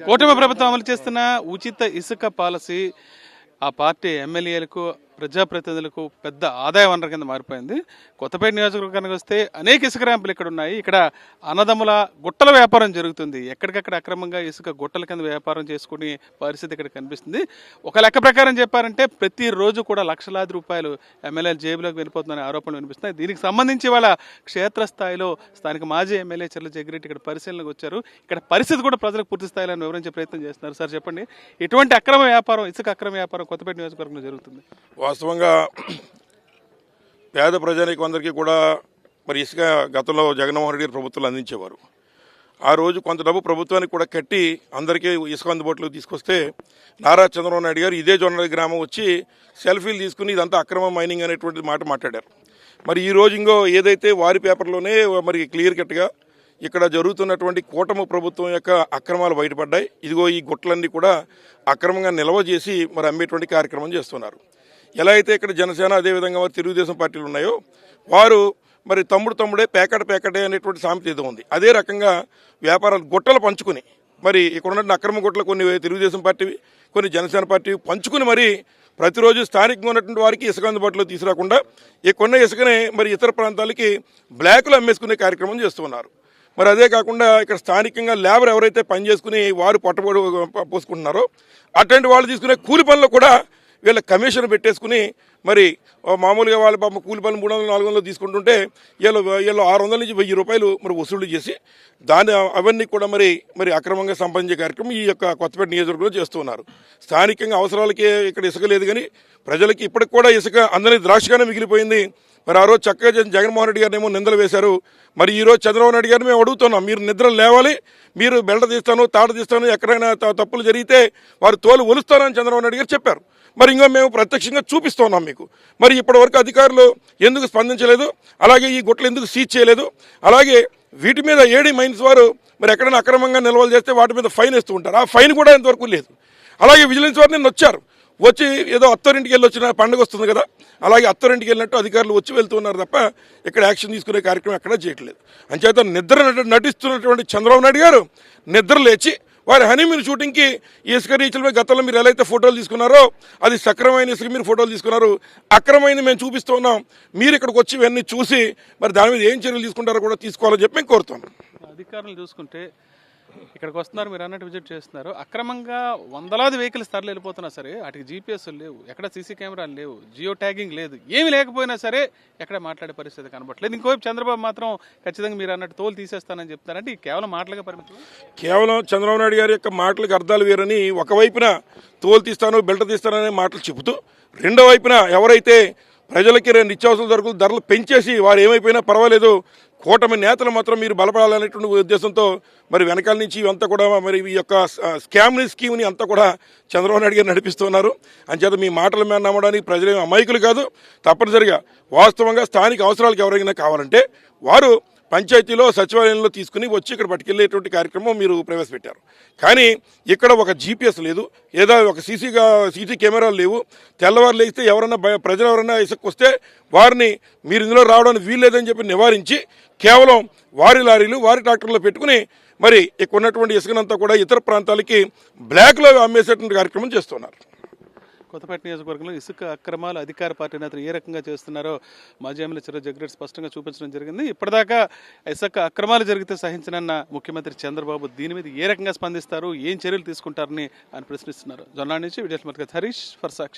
కూటమి ప్రభుత్వం అమలు చేస్తున్న ఉచిత ఇసుక పాలసీ ఆ పార్టీ ఎమ్మెల్యేలకు ప్రజాప్రతినిధులకు పెద్ద ఆదాయ వనరు కింద మారిపోయింది. కొత్తపేట నియోజకవర్గానికి వస్తే అనేక ఇసుక ర్యాంపులు ఇక్కడ ఉన్నాయి. ఇక్కడ అన్నదమ్ముల గుట్టల వ్యాపారం జరుగుతుంది. ఎక్కడికక్కడ అక్రమంగా ఇసుక గుట్టల కింద వ్యాపారం చేసుకునే పరిస్థితి ఇక్కడ కనిపిస్తుంది. ఒక లెక్క ప్రకారం చెప్పారంటే ప్రతిరోజు కూడా లక్షలాది రూపాయలు ఎమ్మెల్యేల జేబులోకి వెళ్ళిపోతుందనే ఆరోపణలు వినిపిస్తున్నాయి. దీనికి సంబంధించి వాళ్ళ క్షేత్రస్థాయిలో స్థానిక మాజీ ఎమ్మెల్యే చెర్ల జగ్గిరెడ్డి ఇక్కడ పరిశీలనకు వచ్చారు. ఇక్కడ పరిస్థితి కూడా ప్రజలకు పూర్తి స్థాయిలో వివరించే ప్రయత్నం చేస్తున్నారు. సార్ చెప్పండి, ఎటువంటి అక్రమ వ్యాపారం, ఇసుక అక్రమ వ్యాపారం కొత్తపేట నియోజకవర్గంలో జరుగుతుంది? వాస్తవంగా పేద ప్రజానికి అందరికీ కూడా మరి ఇసుక గతంలో జగన్మోహన్ రెడ్డి ప్రభుత్వాలు అందించేవారు. ఆ రోజు కొంత డబ్బు ప్రభుత్వానికి కూడా కట్టి అందరికీ ఇసుక అందుబాటులోకి తీసుకొస్తే నారా చంద్రబాబు నాయుడు గారు ఇదే జొన్న గ్రామం వచ్చి సెల్ఫీలు తీసుకుని ఇదంతా అక్రమ మైనింగ్ అనేటువంటి మాట మాట్లాడారు. మరి ఈ రోజు ఇంకో ఏదైతే వారి పేపర్లోనే మరి క్లియర్ కట్గా ఇక్కడ జరుగుతున్నటువంటి కూటమి ప్రభుత్వం యొక్క అక్రమాలు బయటపడ్డాయి. ఇదిగో ఈ గుట్లన్నీ కూడా అక్రమంగా నిల్వ చేసి మరి అమ్మేటువంటి కార్యక్రమం చేస్తున్నారు. ఎలా అయితే ఇక్కడ జనసేన అదేవిధంగా మరి తెలుగుదేశం పార్టీలు ఉన్నాయో వారు మరి తమ్ముడే పేకటే అనేటువంటి సామెత ఏదో ఉంది. అదే రకంగా వ్యాపారాలు గుట్టలు పంచుకుని మరి ఇక్కడ ఉన్న అక్రమ గుట్టలు కొన్ని తెలుగుదేశం పార్టీవి కొన్ని జనసేన పార్టీవి పంచుకుని మరి ప్రతిరోజు స్థానికంగా ఉన్నటువంటి వారికి ఇసుక అందుబాటులో తీసుకురాకుండా ఈ కొన్న ఇసుకనే మరి ఇతర ప్రాంతాలకి బ్లాక్లో అమ్మేసుకునే కార్యక్రమం చేస్తున్నారు. మరి అదే కాకుండా ఇక్కడ స్థానికంగా లేబర్ ఎవరైతే పని చేసుకుని వారు పొట్టబడి పోసుకుంటున్నారో అటువంటి వాళ్ళు తీసుకునే కూలి పనులు కూడా వీళ్ళ కమిషన్ పెట్టేసుకుని మరి మామూలుగా వాళ్ళ పాప కూలి పనులు 300-400 తీసుకుంటుంటే వీళ్ళు 600 నుంచి 1000 రూపాయలు మరి వసూలు చేసి అవన్నీ కూడా మరి అక్రమంగా సంపాదించే కార్యక్రమం ఈ యొక్క కొత్తపేట నియోజకవర్గంలో చేస్తున్నారు. స్థానికంగా అవసరాలకి ఇక్కడ ఇసుక లేదు, కానీ ప్రజలకి ఇప్పటికి కూడా ఇసుక అందని ద్రాక్షగానే మిగిలిపోయింది. మరి ఆ రోజు చక్కగా జగన్మోహన్ రెడ్డి గారిని ఏమో నిందలు వేశారు. మరి ఈ రోజు చంద్రబాబు నాయుడు గారిని మేము అడుగుతున్నాం, మీరు నిద్రలు లేవాలి, మీరు బెల్ట తీస్తాను తాట తీస్తాను, ఎక్కడైనా తప్పులు జరిగితే వారు తోలు ఒలుస్తానని చంద్రబాబు నాయుడు గారు చెప్పారు. మరి ఇంకో మేము ప్రత్యక్షంగా చూపిస్తున్నాం మీకు. మరి ఇప్పటివరకు అధికారులు ఎందుకు స్పందించలేదు, అలాగే ఈ గుట్టలు ఎందుకు సీజ్ చేయలేదు, అలాగే వీటి మీద ఏడీ మైన్స్ వారు మరి ఎక్కడైనా అక్రమంగా నిల్వలు చేస్తే వాటి మీద ఫైన్ వేస్తూ ఉంటారు. ఆ ఫైన్ కూడా ఇంతవరకు లేదు. అలాగే విజిలెన్స్ వారు నిన్న వచ్చి ఏదో అత్తరింటికి వెళ్ళి వచ్చిన పండుగ వస్తుంది కదా, అలాగే అత్తరింటికి వెళ్ళినట్టు అధికారులు వచ్చి వెళ్తున్నారు తప్ప ఇక్కడ యాక్షన్ తీసుకునే కార్యక్రమం ఎక్కడా చేయట్లేదు. అంచేత నిద్ర నటిస్తున్నటువంటి చంద్రబాబు నాయుడు గారు నిద్ర లేచి వారి హనీమూన్ షూటింగ్కి ఇసుక రీచ్లపై గతంలో మీరు ఎలా అయితే ఫోటోలు తీసుకున్నారో అది సక్రమైన ఇసుక మీరు ఫోటోలు తీసుకున్నారు, అక్రమైంది మేము చూపిస్తూ ఉన్నాం, మీరు ఇక్కడికి వచ్చి ఇవన్నీ చూసి మరి దాని మీద ఏం చర్యలు తీసుకుంటారో కూడా తీసుకోవాలని చెప్పి మేము కోరుతున్నాం. అధికారులు చూసుకుంటే ఇక్కడికి వస్తున్నారు, మీరు అన్నట్టు విజిట్ చేస్తున్నారు, అక్రమంగా వందలాది వెహికల్స్ తరలి వెళ్ళిపోతున్నా సరే వాటికి జీపీఎస్ లేవు, ఎక్కడ సీసీ కెమెరాలు లేవు, జియో ట్యాగింగ్ లేదు, ఏమి లేకపోయినా సరే ఎక్కడ మాట్లాడే పరిస్థితి కనబడలేదు. ఇంకోవైపు చంద్రబాబు మాత్రం ఖచ్చితంగా మీరు అన్నట్టు తోలు తీసేస్తానని చెప్తారంటే కేవలం మాటలుగా పరిమితం. కేవలం చంద్రబాబు నాయుడు గారి యొక్క మాటలకు అర్థాలు వేరని ఒకవైపున తోలు తీస్తాను బెల్ట్ తీస్తాననే మాటలు చెబుతూ రెండో వైపున ఎవరైతే ప్రజలకి నిత్యావసర సరుకులు ధరలు పెంచేసి వారు ఏమైపోయినా పర్వాలేదు, కూటమి నేతలు మాత్రం మీరు బలపడాలనేటువంటి ఉద్దేశంతో మరి వెనకాల నుంచి ఇవంతా కూడా మరి ఈ యొక్క స్కీమ్ని అంతా కూడా చంద్రబాబు నాయుడు గారు నడిపిస్తున్నారు. అంచేత మీ మాటల మీద నమ్మడానికి ప్రజలేమి అమాయకులు కాదు. తప్పనిసరిగా వాస్తవంగా స్థానిక అవసరాలకు ఎవరైనా కావాలంటే వారు పంచాయతీలో సచివాలయంలో తీసుకుని వచ్చి ఇక్కడ పట్టుకెళ్లేటువంటి కార్యక్రమం మీరు ప్రవేశపెట్టారు. కానీ ఇక్కడ ఒక జీపీఎస్ లేదు, ఏదో ఒక సీసీ కెమెరాలు లేవు. తెల్లవారు లేస్తే ప్రజలు ఎవరైనా ఇసుకొస్తే వారిని మీరు ఇందులో రావడానికి వీల్లేదని చెప్పి నివారించి కేవలం వారి లారీలు వారి ట్రాక్టర్లో పెట్టుకుని మరి ఇక్కడ ఉన్నటువంటి ఇసుకనంతా కూడా ఇతర ప్రాంతాలకి బ్లాక్లో అమ్మేసేటువంటి కార్యక్రమం చేస్తున్నారు. కొత్తపేట నియోజకవర్గంలో ఇసుక అక్రమాలు అధికార పార్టీ నేతలు ఏ రకంగా చేస్తున్నారో మాజీ ఎమ్మెల్యే చెర్ల జగ్గిరెడ్డి స్పష్టంగా చూపించడం జరిగింది. ఇప్పటిదాకా ఇసుక అక్రమాలు జరిగితే సహించనన్న ముఖ్యమంత్రి చంద్రబాబు దీని మీద ఏ రకంగా స్పందిస్తారు, ఏం చర్యలు తీసుకుంటారని ఆయన ప్రశ్నిస్తున్నారు. జొన్నాడి నుంచి విజయ్ హరీష్ ఫర్ సాక్షి.